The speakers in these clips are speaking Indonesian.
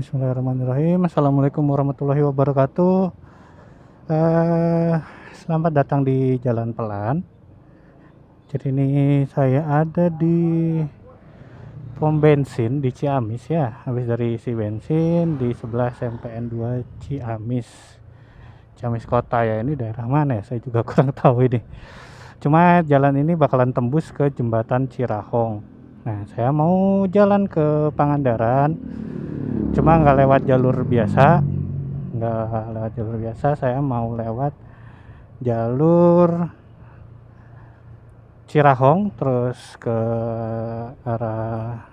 Bismillahirrahmanirrahim. Assalamualaikum warahmatullahi wabarakatuh. Eh, Selamat datang di Jalan Pelan. Jadi ini saya ada di pom bensin di Ciamis ya. Habis dari isi bensin di sebelah SMPN 2 Ciamis. Ciamis Kota ya. Ini daerah mana ya? Saya juga kurang tahu ini. Cuma jalan ini bakalan tembus ke jembatan Cirahong. Nah, saya mau jalan ke Pangandaran. Cuma nggak lewat jalur biasa, saya mau lewat jalur Cirahong terus ke arah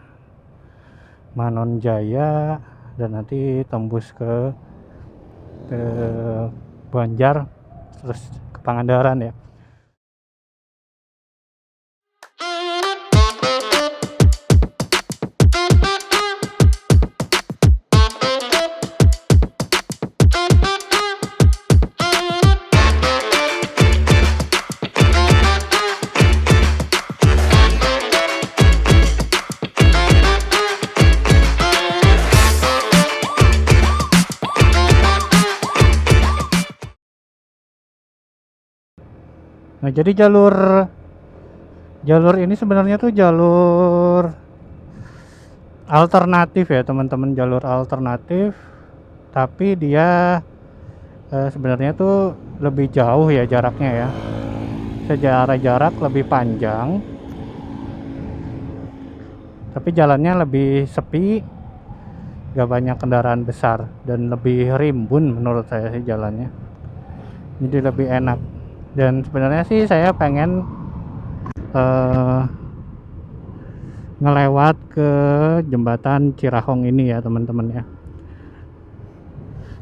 Manonjaya dan nanti tembus ke Banjar terus ke Pangandaran ya. Nah, jadi jalur ini sebenarnya tuh jalur alternatif ya, teman-teman, jalur alternatif. Tapi dia sebenarnya tuh lebih jauh ya jaraknya ya. Secara jarak lebih panjang. Tapi jalannya lebih sepi, gak banyak kendaraan besar dan lebih rimbun menurut saya sih jalannya. Jadi lebih enak. Dan sebenarnya sih saya pengen ngelewat ke jembatan Cirahong ini ya teman-teman ya.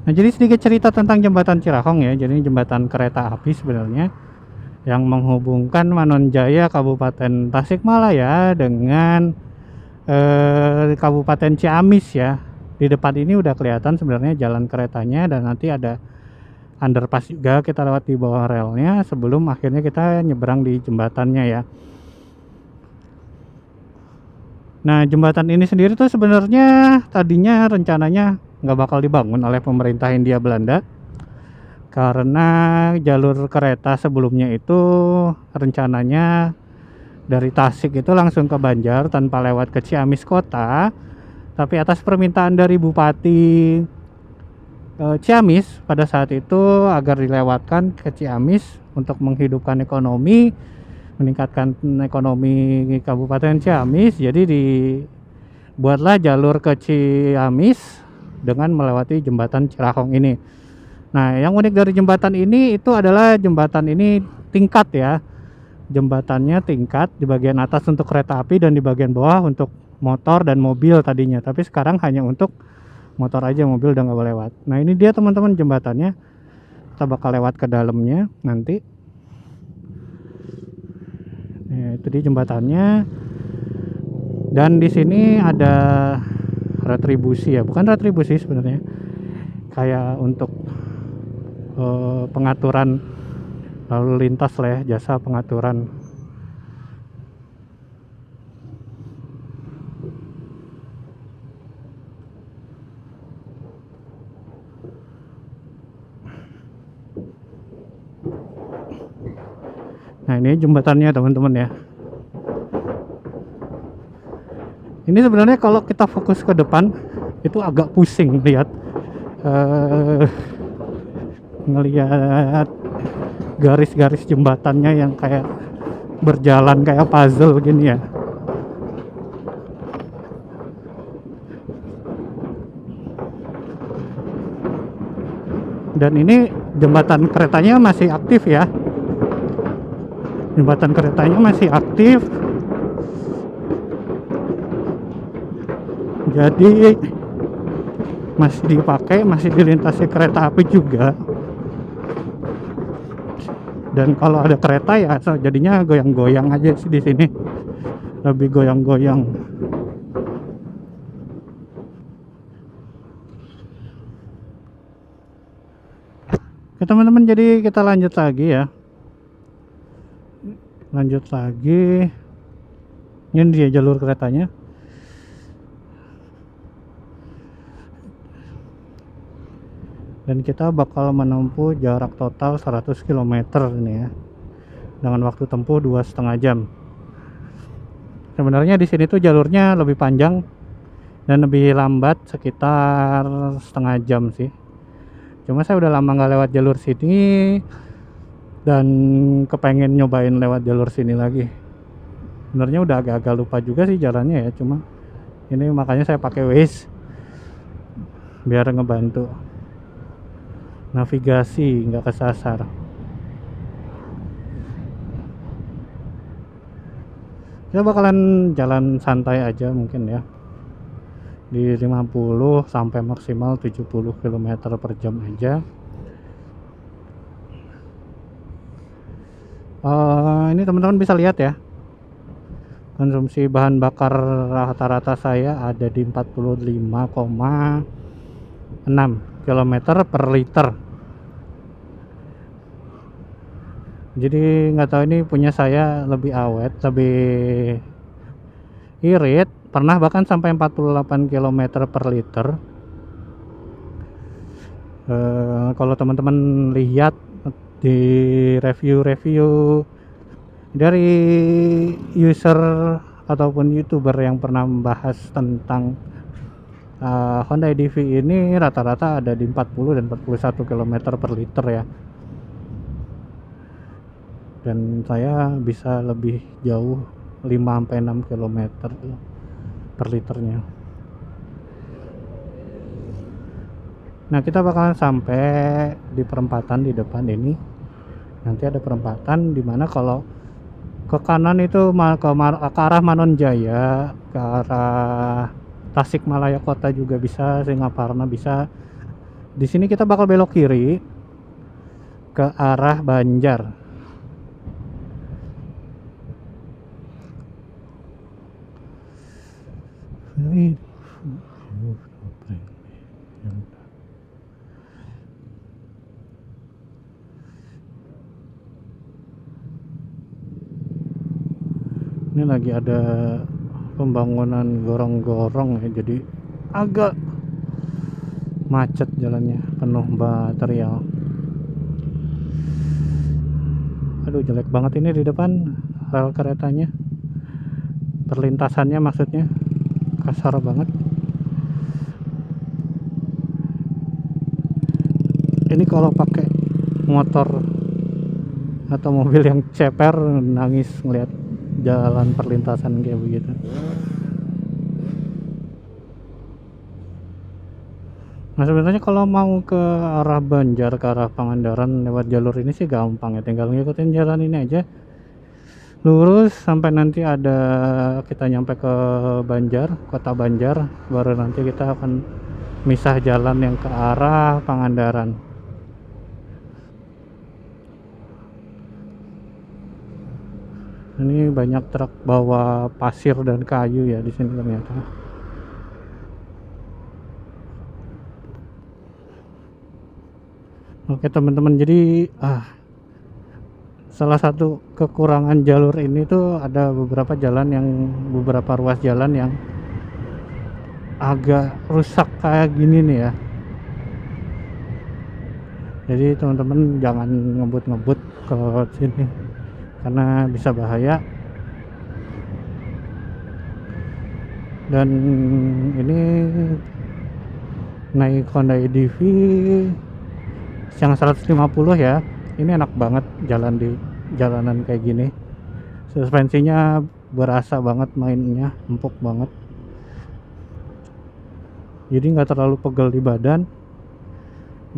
Nah, jadi sedikit cerita tentang jembatan Cirahong ya. Jadi jembatan kereta api sebenarnya yang menghubungkan Manonjaya Kabupaten Tasikmalaya dengan Kabupaten Ciamis ya. Di depan ini udah kelihatan sebenarnya jalan keretanya dan nanti ada underpass juga, kita lewat di bawah relnya sebelum akhirnya kita nyebrang di jembatannya ya. Nah, jembatan ini sendiri tuh sebenarnya tadinya rencananya nggak bakal dibangun oleh pemerintah Hindia Belanda karena jalur kereta sebelumnya itu rencananya dari Tasik itu langsung ke Banjar tanpa lewat ke Ciamis kota. Tapi atas permintaan dari Bupati Ciamis pada saat itu agar dilewatkan ke Ciamis untuk menghidupkan ekonomi, meningkatkan ekonomi Kabupaten Ciamis, jadi dibuatlah jalur ke Ciamis dengan melewati jembatan Cirahong ini. Nah, yang unik dari jembatan ini itu adalah jembatan ini tingkat ya. Jembatannya tingkat, di bagian atas untuk kereta api dan di bagian bawah untuk motor dan mobil tadinya. Tapi sekarang hanya untuk motor aja, mobil udah nggak boleh lewat. Nah, ini dia teman-teman jembatannya. Kita bakal lewat ke dalamnya nanti. Ya, itu dia jembatannya. Dan di sini ada retribusi ya, bukan retribusi sebenarnya. Kayak untuk pengaturan lalu lintas lah ya, jasa pengaturan. Nah, ini jembatannya teman-teman ya. Ini sebenarnya kalau kita fokus ke depan itu agak pusing lihat ngelihat garis-garis jembatannya yang kayak berjalan kayak puzzle gini ya. Dan ini jembatan keretanya masih aktif ya. Jembatan keretanya masih aktif. Jadi masih dipakai, masih dilintasi kereta api juga. Dan kalau ada kereta ya jadinya goyang-goyang aja sih di sini. Lebih goyang-goyang. Oke teman-teman, jadi kita lanjut lagi ya. Lanjut lagi. Ini dia jalur keretanya. dan kita bakal menempuh jarak total 100 km ini ya, dengan waktu tempuh 2,5 jam. Sebenarnya di sini tuh jalurnya lebih panjang dan lebih lambat sekitar setengah jam sih. Cuma saya udah lama nggak lewat jalur sini dan kepengen nyobain lewat jalur sini lagi. Sebenarnya udah agak-agak lupa juga sih jalannya ya, cuma ini makanya saya pakai Waze biar ngebantu navigasi, nggak kesasar. Kita bakalan jalan santai aja mungkin ya, di 50 sampai maksimal 70 km per jam aja. Ini teman-teman bisa lihat ya, konsumsi bahan bakar rata-rata saya ada di 45,6 km per liter. Jadi nggak tahu ini punya saya lebih awet, lebih irit, pernah bahkan sampai 48 km per liter. Kalau teman-teman lihat di review-review dari user ataupun youtuber yang pernah membahas tentang Honda EDV ini, rata-rata ada di 40 dan 41 km per liter ya, dan saya bisa lebih jauh 5-6 km per liternya. Nah, kita bakalan sampai di perempatan di depan ini. Nanti ada perempatan dimana kalau ke kanan itu ke arah Manonjaya, ke arah Tasikmalaya Kota juga bisa, Singaparna bisa. Di sini kita bakal belok kiri ke arah Banjar. Ini lagi ada pembangunan gorong-gorong ya, jadi agak macet jalannya, penuh material. Aduh, jelek banget ini di depan rel keretanya, perlintasannya maksudnya kasar banget. Ini kalau pakai motor atau mobil yang ceper nangis ngeliat jalan perlintasan kayak begitu. Nah, sebenarnya kalau mau ke arah Banjar, ke arah Pangandaran lewat jalur ini sih gampang ya, tinggal ngikutin jalan ini aja lurus sampai nanti ada kita nyampe ke Banjar, kota Banjar, baru nanti kita akan misah jalan yang ke arah Pangandaran. Ini banyak truk bawa pasir dan kayu ya di sini ternyata. Oke teman-teman, jadi salah satu kekurangan jalur ini tuh ada beberapa ruas jalan yang agak rusak kayak gini nih ya. Jadi teman-teman jangan ngebut-ngebut ke sini karena bisa bahaya. Dan ini naik Honda EDV yang 150 ya, ini enak banget jalan di jalanan kayak gini. Suspensinya berasa banget mainnya, empuk banget, jadi nggak terlalu pegel di badan,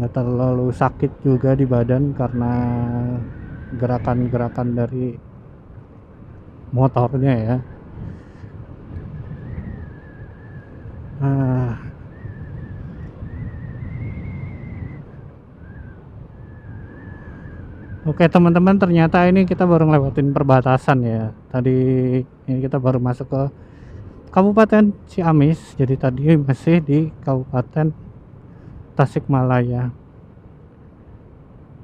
nggak terlalu sakit juga di badan karena gerakan-gerakan dari motornya ya. Oke teman-teman, ternyata ini kita baru ngelewatin perbatasan ya. Tadi ini kita baru masuk ke Kabupaten Ciamis, jadi tadi masih di Kabupaten Tasikmalaya.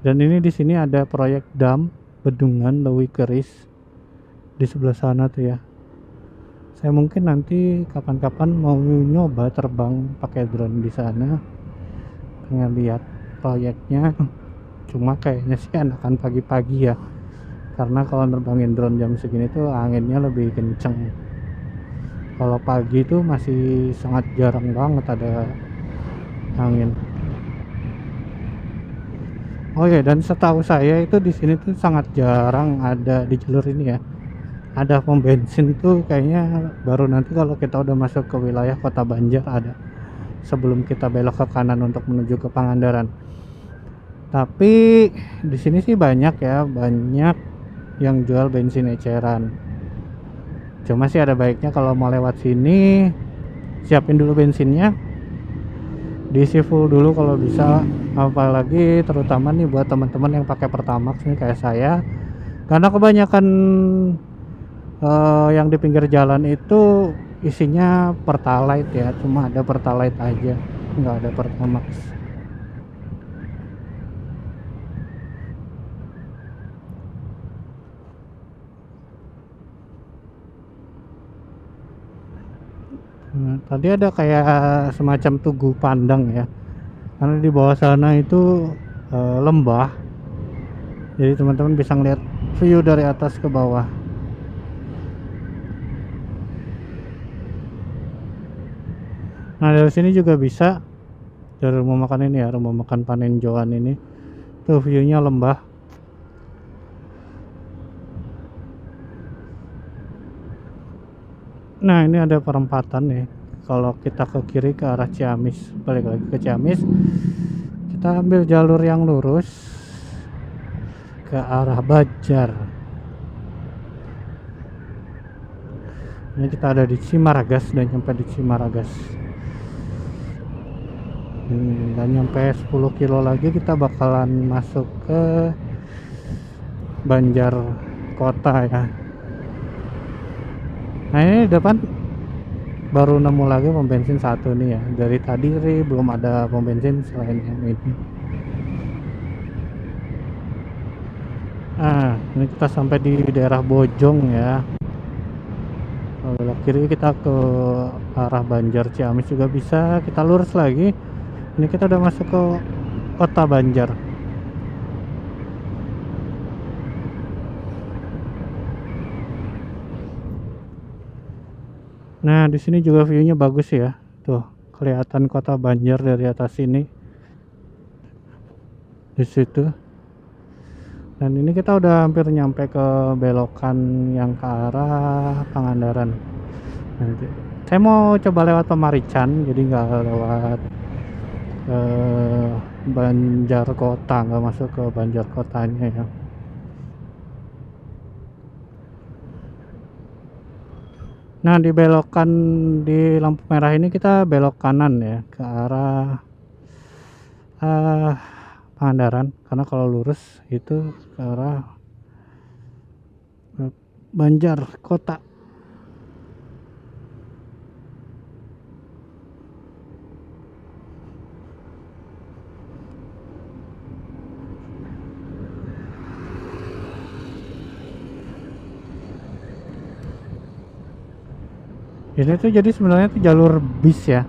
Dan ini di sini ada proyek dam Bendungan Lewi Keris di sebelah sana tuh ya. Saya mungkin nanti kapan-kapan mau nyoba terbang pakai drone di sana, pengen lihat proyeknya. Cuma kayaknya sih anakan pagi-pagi ya, karena kalau nerbangin drone jam segini tuh anginnya lebih kenceng. Kalau pagi tuh masih sangat jarang banget ada angin. Oh ya, dan setahu saya itu di sini tuh sangat jarang ada di jalur ini ya. Ada pom bensin tuh kayaknya baru nanti kalau kita udah masuk ke wilayah Kota Banjar ada. Sebelum kita belok ke kanan untuk menuju ke Pangandaran. Tapi di sini sih banyak ya, banyak yang jual bensin eceran. Cuma sih ada baiknya kalau mau lewat sini siapin dulu bensinnya, diisi full dulu kalau bisa, apalagi terutama nih buat teman-teman yang pakai Pertamax nih kayak saya, karena kebanyakan yang di pinggir jalan itu isinya Pertalite ya, cuma ada Pertalite aja, nggak ada Pertamax. Tadi ada kayak semacam tugu pandang ya, karena di bawah sana itu lembah, jadi teman-teman bisa ngeliat view dari atas ke bawah. Nah dari sini juga bisa, dari rumah makan ini ya, rumah makan Panenjoan ini tuh viewnya lembah. Nah ini ada perempatan nih, kalau kita ke kiri ke arah Ciamis, balik lagi ke Ciamis, kita ambil jalur yang lurus ke arah Banjar. Ini kita ada di Cimaragas, dan nyampe di Cimaragas. Dan nyampe 10 kilo lagi kita bakalan masuk ke Banjar kota ya. Nah ini depan baru nemu lagi pom bensin satu nih ya, dari tadi belum ada pom bensin selain yang ini. Ini kita sampai di daerah Bojong ya. Kalau belok kiri kita ke arah Banjar Ciamis juga bisa, kita lurus lagi. Ini kita udah masuk ke kota Banjar. Nah di sini juga viewnya bagus ya, tuh kelihatan kota Banjar dari atas sini, di situ. Dan ini kita udah hampir nyampe ke belokan yang ke arah Pangandaran. Nanti saya mau coba lewat Pemarican, jadi nggak lewat Banjar kota, nggak masuk ke Banjar kotanya ya. Nah di belokan di lampu merah ini kita belok kanan ya ke arah Pangandaran, karena kalau lurus itu ke arah Banjar kota. Ini tuh jadi sebenarnya tuh jalur bis ya,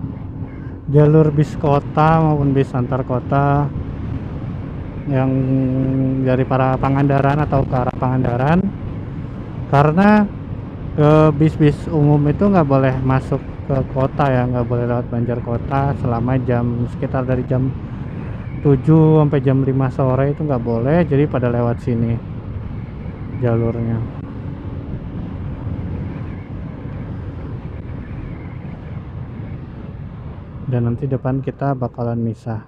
jalur bis kota maupun bis antar kota yang dari para Pangandaran atau ke arah Pangandaran, karena bis-bis umum itu nggak boleh masuk ke kota ya, nggak boleh lewat Banjar kota selama jam sekitar dari jam 7 sampai jam 5 sore itu nggak boleh, jadi pada lewat sini jalurnya. Dan nanti depan kita bakalan misah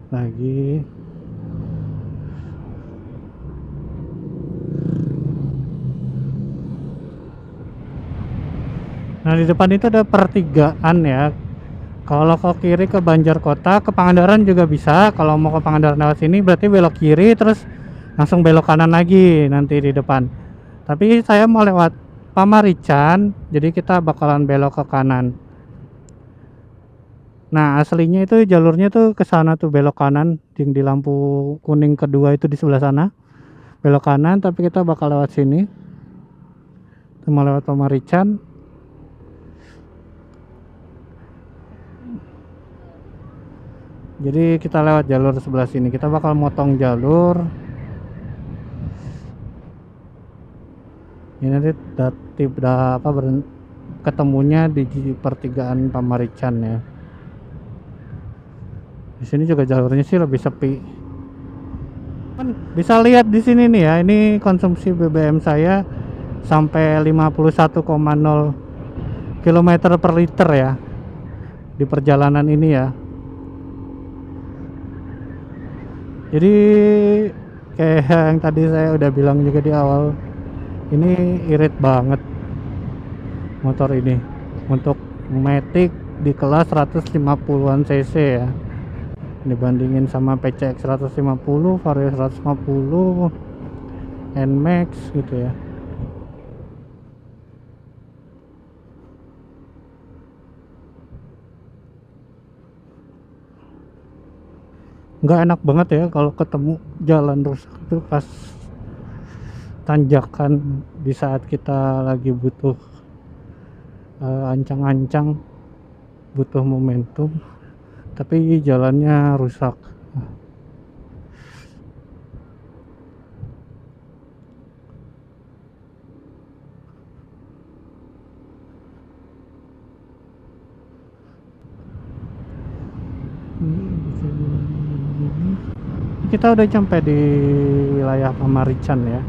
lagi. Nah di depan itu ada pertigaan ya. Kalau ke kiri ke Banjar kota, ke Pangandaran juga bisa. Kalau mau ke Pangandaran lewat sini berarti belok kiri terus langsung belok kanan lagi nanti di depan. Tapi saya mau lewat Pamarican, jadi kita bakalan belok ke kanan. Nah aslinya itu jalurnya tuh ke sana tuh, belok kanan yang di lampu kuning kedua itu di sebelah sana. Belok kanan, tapi kita bakal lewat sini. Kita mau lewat Pamarican. Jadi kita lewat jalur sebelah sini, kita bakal motong jalur ini nanti ketemunya di pertigaan Pamarican ya. Di sini juga jalurnya sih lebih sepi. Bisa lihat di sini nih ya, ini konsumsi BBM saya sampai 51,0 km per liter ya di perjalanan ini ya. Jadi kayak yang tadi saya udah bilang juga di awal, ini irit banget motor ini untuk Matic di kelas 150-an cc ya, dibandingin sama PCX 150, Vario 150, NMAX gitu ya. Nggak enak banget ya kalau ketemu jalan rusak itu pas tanjakan di saat kita lagi butuh ancang-ancang, butuh momentum, tapi jalannya rusak. Kita udah sampai di wilayah Pamarican ya.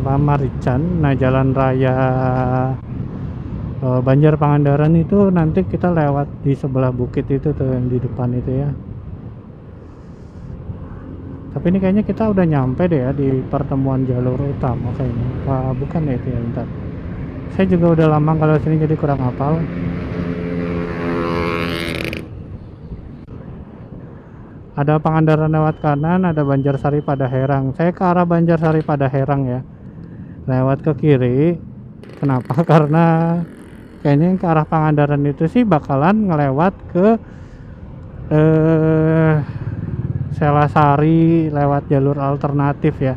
Pamarican. Nah, jalan raya Banjar Pangandaran itu nanti kita lewat di sebelah bukit itu tuh yang di depan itu ya. Tapi ini kayaknya kita udah nyampe deh ya di pertemuan jalur utama kayaknya. Bukan ya itu ya, bentar. Saya juga udah lama kalau sini jadi kurang hafal. Ada Pangandaran lewat kanan, ada Banjarsari Padaherang. Saya ke arah Banjarsari Padaherang ya. Lewat ke kiri. Kenapa? Karena kayaknya yang ke arah Pangandaran itu sih bakalan ngelewat ke Selasari lewat jalur alternatif ya.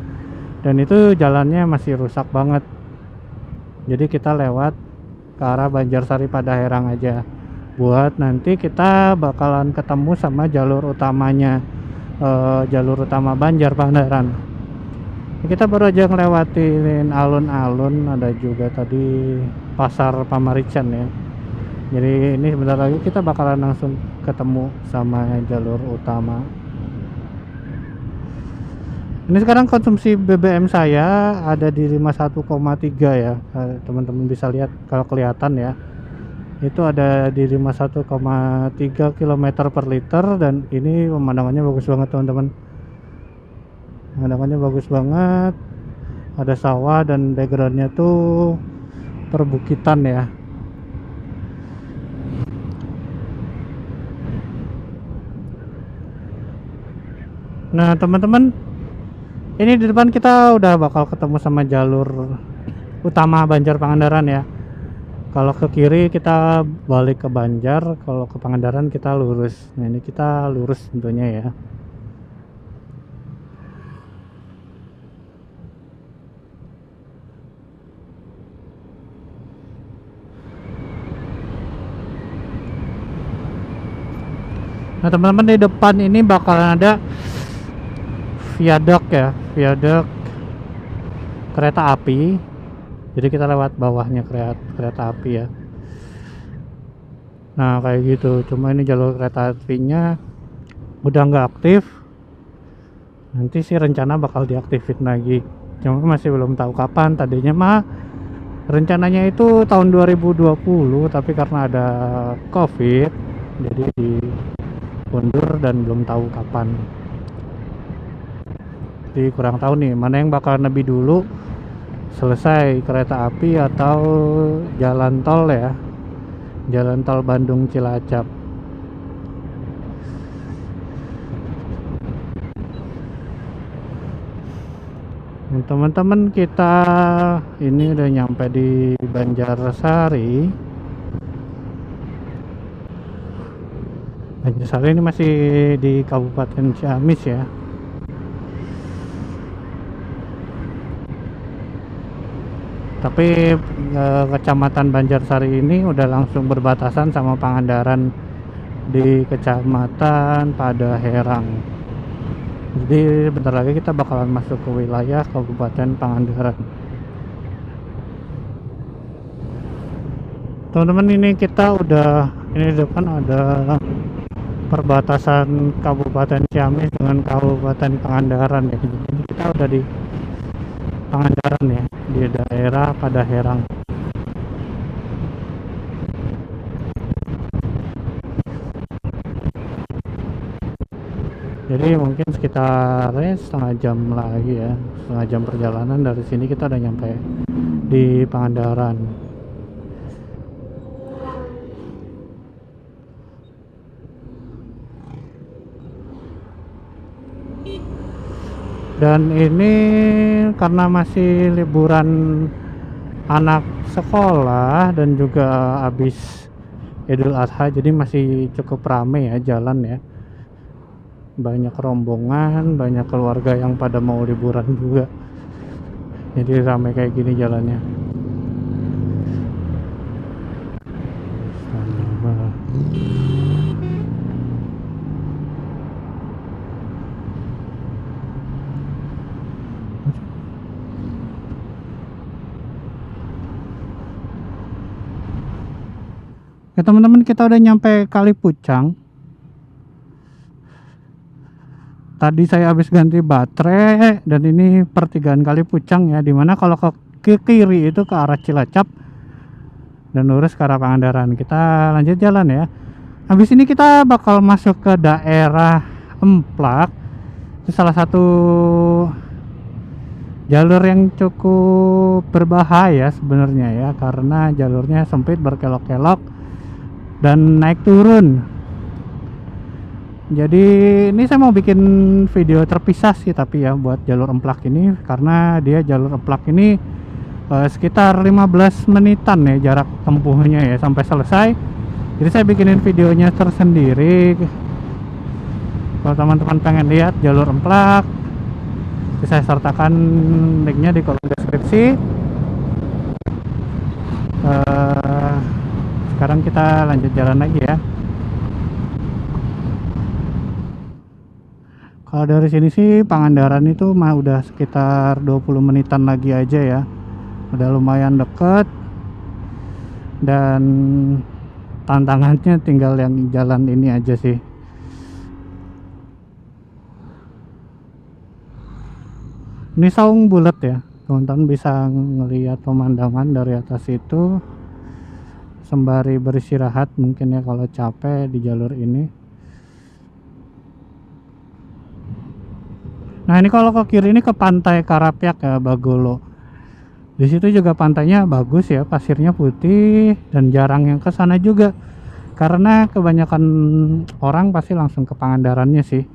Dan itu jalannya masih rusak banget. Jadi kita lewat ke arah Banjarsari Padaherang aja. Buat nanti kita bakalan ketemu sama jalur utamanya, jalur utama Banjar Pangandaran. Kita baru aja ngelewatin alun-alun, ada juga tadi pasar Pamarican ya. Jadi ini sebentar lagi kita bakalan langsung ketemu sama jalur utama. Ini sekarang konsumsi BBM saya ada di 51,3 ya. Teman-teman bisa lihat kalau kelihatan ya. Itu ada di 51,3 km per liter, dan ini pemandangannya bagus banget teman-teman. Pemandangannya bagus banget, ada sawah dan backgroundnya tuh perbukitan ya. Nah teman-teman, ini di depan kita udah bakal ketemu sama jalur utama Banjar Pangandaran ya. Kalau ke kiri kita balik ke Banjar, kalau ke Pangandaran kita lurus. Nah ini kita lurus tentunya ya. Nah teman-teman, di depan ini bakalan ada viaduk ya, viaduk kereta api. Jadi kita lewat bawahnya kereta api ya. Nah kayak gitu. Cuma ini jalur kereta apinya udah nggak aktif. Nanti sih rencana bakal diaktifin lagi. Cuma masih belum tahu kapan. Tadinya mah rencananya itu tahun 2020, tapi karena ada COVID jadi diundur dan belum tahu kapan. Jadi kurang tahu nih mana yang bakal lebih dulu selesai, kereta api atau jalan tol ya, jalan tol Bandung Cilacap. Teman-teman, kita ini udah nyampe di Banjarsari. Banjarsari ini masih di Kabupaten Ciamis ya. tapi Kecamatan Banjarsari ini udah langsung berbatasan sama Pangandaran di Kecamatan Padaherang. Jadi bentar lagi kita bakalan masuk ke wilayah Kabupaten Pangandaran. Teman-teman, ini kita udah, ini di depan ada perbatasan Kabupaten Ciamis dengan Kabupaten Pangandaran ya. Jadi kita udah di Pangandaran ya, di daerah Padaherang. Jadi mungkin sekitar setengah jam lagi ya, setengah jam perjalanan dari sini kita udah nyampe di Pangandaran. Dan ini karena masih liburan anak sekolah dan juga habis Idul Adha, jadi masih cukup ramai ya jalan ya. Banyak rombongan, banyak keluarga yang pada mau liburan juga. Jadi ramai kayak gini jalannya. Ya teman-teman, kita udah nyampe Kali Pucang. Tadi saya habis ganti baterai dan ini pertigaan Kali Pucang ya, dimana kalau ke kiri itu ke arah Cilacap dan lurus ke arah Pangandaran. Kita lanjut jalan ya. Habis ini kita bakal masuk ke daerah Emplak. Itu salah satu jalur yang cukup berbahaya sebenarnya ya, karena jalurnya sempit, berkelok-kelok dan naik turun. Jadi ini saya mau bikin video terpisah sih, tapi ya buat jalur Emplak ini, karena dia jalur Emplak ini sekitar 15 menitan ya jarak tempuhnya ya sampai selesai. Jadi saya bikinin videonya tersendiri. Kalau teman-teman pengen lihat jalur Emplak, saya sertakan linknya di kolom deskripsi. Sekarang kita lanjut jalan lagi ya. Kalau dari sini sih Pangandaran itu mah udah sekitar 20 menitan lagi aja ya. Udah lumayan deket. Dan tantangannya tinggal yang jalan ini aja sih. Ini saung bulat ya. Teman-teman bisa ngelihat pemandangan dari atas itu sembari beristirahat mungkin ya kalau capek di jalur ini. Nah ini kalau ke kiri ini ke Pantai Karapyak ya, Bagolo. Di situ juga pantainya bagus ya, pasirnya putih dan jarang yang ke sana juga. Karena kebanyakan orang pasti langsung ke Pangandarannya sih.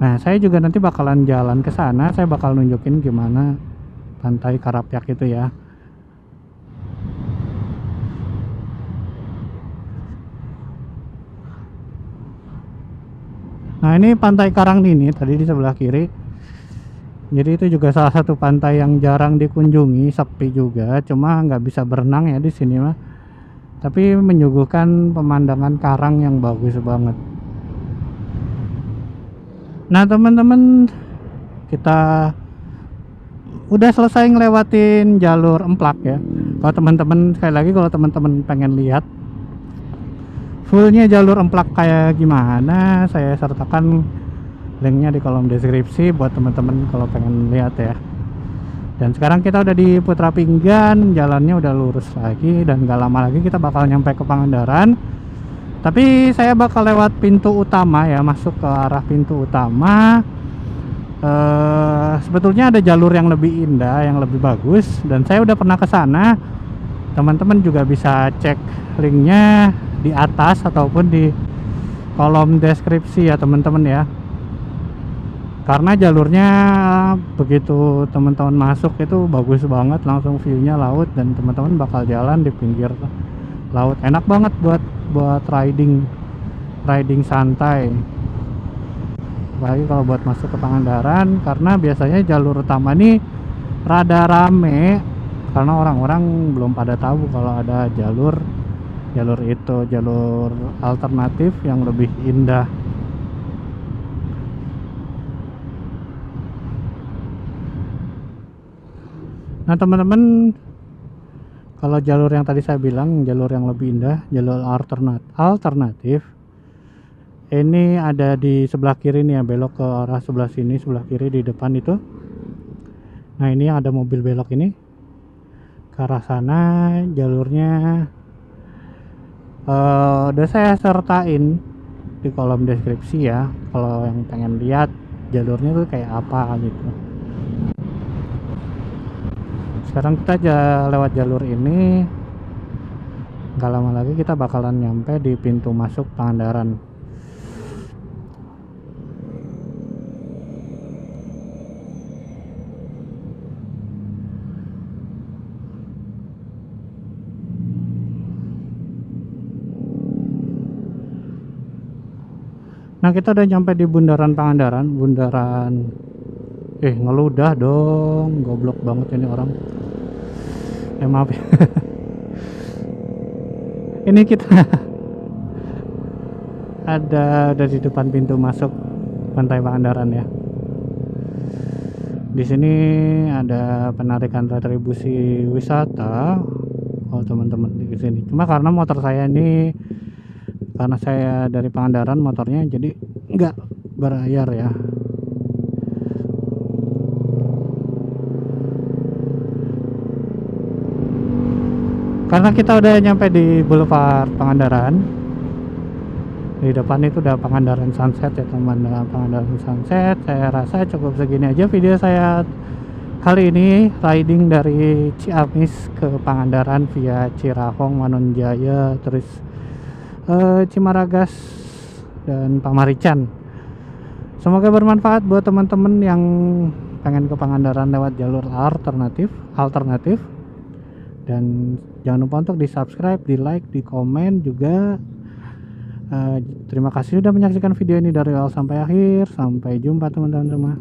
Nah saya juga nanti bakalan jalan ke sana, saya bakal nunjukin gimana Pantai Karapyak itu ya. Nah ini Pantai Karangnini tadi di sebelah kiri. Jadi itu juga salah satu pantai yang jarang dikunjungi, sepi juga. Cuma nggak bisa berenang ya di sini mah. Tapi menyuguhkan pemandangan karang yang bagus banget. Nah teman-teman, kita udah selesai ngelewatin jalur Emplak ya. Kalau teman-teman, sekali lagi kalau teman-teman pengen lihat fullnya jalur Emplak kayak gimana, saya sertakan linknya di kolom deskripsi buat teman-teman kalau pengen lihat ya. Dan sekarang kita udah di Putra Pinggan, jalannya udah lurus lagi dan gak lama lagi kita bakal nyampe ke Pangandaran. Tapi saya bakal lewat pintu utama ya, masuk ke arah pintu utama. Sebetulnya ada jalur yang lebih indah, yang lebih bagus, dan saya udah pernah ke sana. Teman-teman juga bisa cek linknya di atas ataupun di kolom deskripsi ya teman-teman ya. Karena jalurnya begitu teman-teman masuk itu bagus banget, langsung view-nya laut dan teman-teman bakal jalan di pinggir laut. Enak banget buat riding santai. Apalagi kalau buat masuk ke Pangandaran, karena biasanya jalur utama ini rada rame karena orang-orang belum pada tahu kalau ada jalur itu, jalur alternatif yang lebih indah. Nah teman-teman, kalau jalur yang tadi saya bilang, jalur yang lebih indah, jalur alternatif, ini ada di sebelah kiri nih ya, belok ke arah sebelah sini, sebelah kiri di depan itu. Nah ini yang ada mobil belok ini ke arah sana, jalurnya udah saya sertain di kolom deskripsi ya, kalau yang pengen lihat jalurnya tuh kayak apa gitu. Sekarang kita aja lewat jalur ini, nggak lama lagi kita bakalan nyampe di pintu masuk Pangandaran. Nah kita udah nyampe di bundaran Pangandaran, ngeludah dong, goblok banget ini orang. Maaf ya. Ini kita ada di depan pintu masuk Pantai Pangandaran ya. Di sini ada penarikan retribusi wisata. Oh teman-teman di sini. Cuma karena motor saya ini, karena saya dari Pangandaran motornya, jadi nggak berbayar ya. Karena kita udah nyampe di Boulevard Pangandaran, di depan itu udah Pangandaran Sunset ya teman, dengan Pangandaran Sunset. Saya rasa cukup segini aja video saya kali ini, riding dari Ciamis ke Pangandaran via Cirahong, Manonjaya, terus Cimaragas dan Pamarican. Semoga bermanfaat buat teman-teman yang pengen ke Pangandaran lewat jalur alternatif. Dan jangan lupa untuk di subscribe, di like, di komen juga. Terima kasih sudah menyaksikan video ini dari awal sampai akhir. Sampai jumpa teman-teman semua.